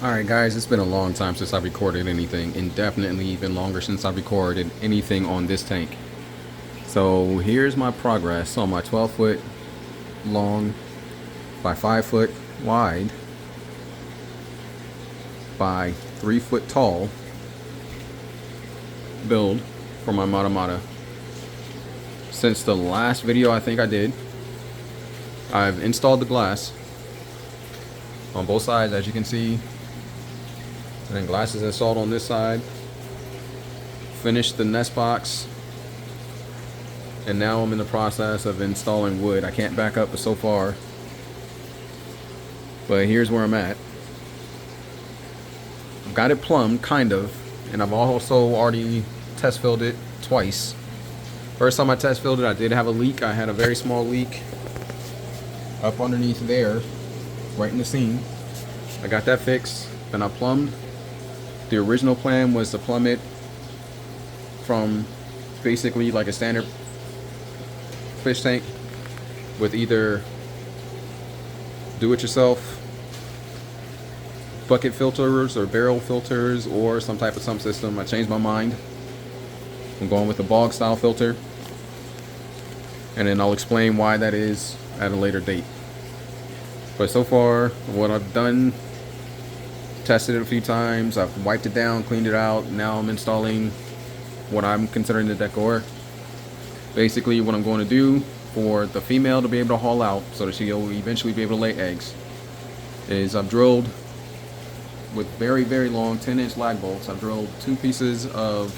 Alright guys, it's been a long time since I recorded anything, and definitely even longer since I recorded anything on this tank. So here's my progress on my 12-foot long by 5-foot wide by 3-foot tall build for my Mata. Since the last video I think I did, I've installed the glass on both sides, as you can see. And then glass is installed on this side. Finished the nest box. And now I'm in the process of installing wood. I can't back up so far. But here's where I'm at. I've got it plumbed, kind of. And I've also already test filled it twice. First time I test filled it, I did have a leak. I had a very small leak up underneath there, right in the seam. I got that fixed. Then I plumbed. The original plan was to plumb it from basically like a standard fish tank with either do-it-yourself bucket filters or barrel filters or some type of sump system. I changed my mind. I'm going with a bog style filter, and then I'll explain why that is at a later date. But so far, what I've done, tested it a few times, I've wiped it down, cleaned it out. Now I'm installing what I'm considering the decor. Basically what I'm going to do for the female to be able to haul out so that she'll eventually be able to lay eggs is I've drilled with very, very long 10-inch lag bolts. I've drilled 2 pieces of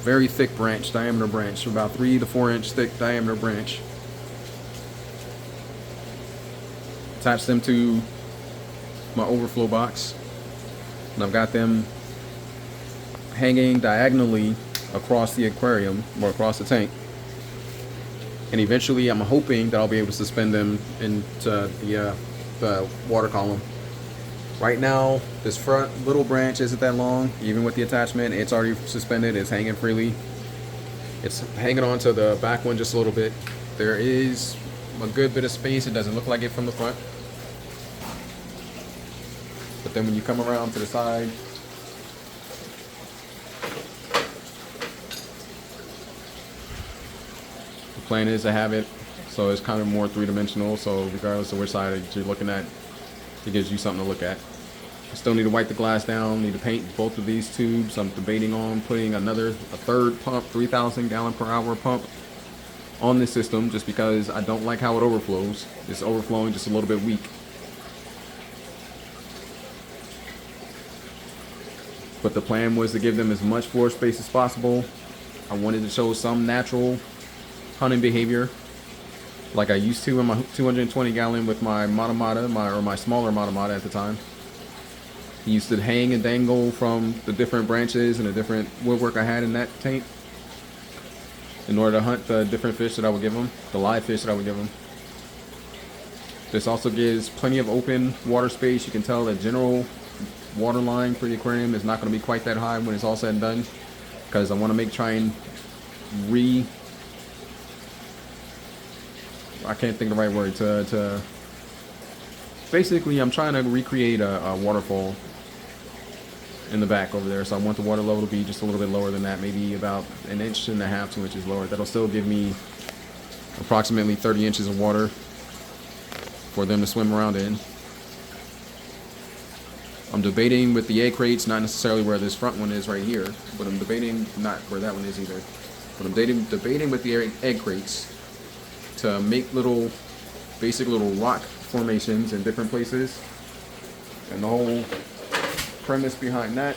very thick diameter branch, about 3 to 4 inch thick diameter branch. Attach them to my overflow box, and I've got them hanging diagonally across the aquarium or across the tank, and eventually I'm hoping that I'll be able to suspend them into the water column. Right now this front little branch isn't that long. Even with the attachment, it's already suspended. It's hanging freely. It's hanging on to the back one just a little bit. There is a good bit of space. It doesn't look like it from the front, but then when you come around to the side, the plan is to have it so it's kind of more three-dimensional, so regardless of which side you're looking at, it gives you something to look at. I still need to wipe the glass down, need to paint both of these tubes. I'm debating on putting a third pump, 3,000 gallon per hour pump on this system, just because I don't like how it overflows. It's overflowing just a little bit weak. But the plan was to give them as much floor space as possible. I wanted to show some natural hunting behavior like I used to in my 220 gallon with my Mata, my smaller Mata at the time. He used to hang and dangle from the different branches and the different woodwork I had in that tank in order to hunt the different fish that I would give him, the live fish that I would give him. This also gives plenty of open water space. You can tell the general water line for the aquarium is not going to be quite that high when it's all said and done, because I want to try and I can't think of the right word to basically I'm trying to recreate a waterfall in the back over there. So I want the water level to be just a little bit lower than that, maybe about 1.5 inches, 2 inches lower. That'll still give me approximately 30 inches of water for them to swim around in. I'm debating with the egg crates, not necessarily where this front one is right here, but I'm debating not where that one is either. But I'm debating with the egg crates to make basic little rock formations in different places. And the whole premise behind that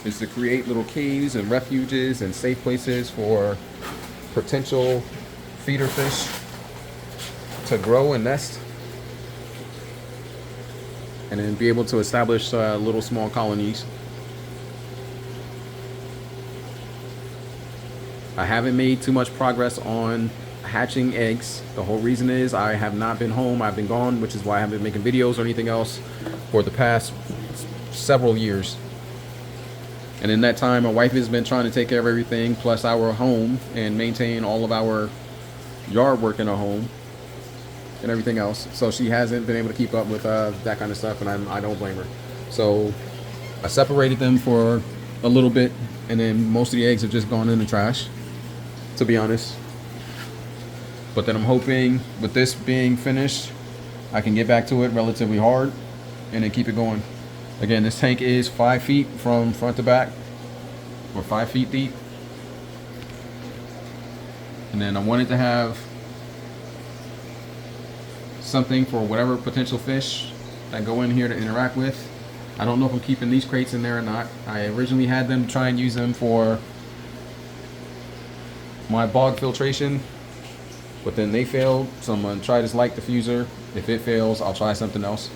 is to create little caves and refuges and safe places for potential feeder fish to grow and nest, and then be able to establish little small colonies. I haven't made too much progress on hatching eggs. The whole reason is I have not been home. I've been gone, which is why I haven't been making videos or anything else for the past several years. And in that time, my wife has been trying to take care of everything, plus our home, and maintain all of our yard work in our home. and everything else. So she hasn't been able to keep up with that kind of stuff, and I don't blame her. So I separated them for a little bit, and then most of the eggs have just gone in the trash, to be honest. But then I'm hoping with this being finished, I can get back to it relatively hard and then keep it going. Again, this tank is 5 feet from front to back, or 5 feet deep. And then I wanted to have something for whatever potential fish that go in here to interact with. I don't know if I'm keeping these crates in there or not. I originally had them try and use them for my bog filtration, but then they failed. So I'm gonna try this light diffuser. If it fails, I'll try something else.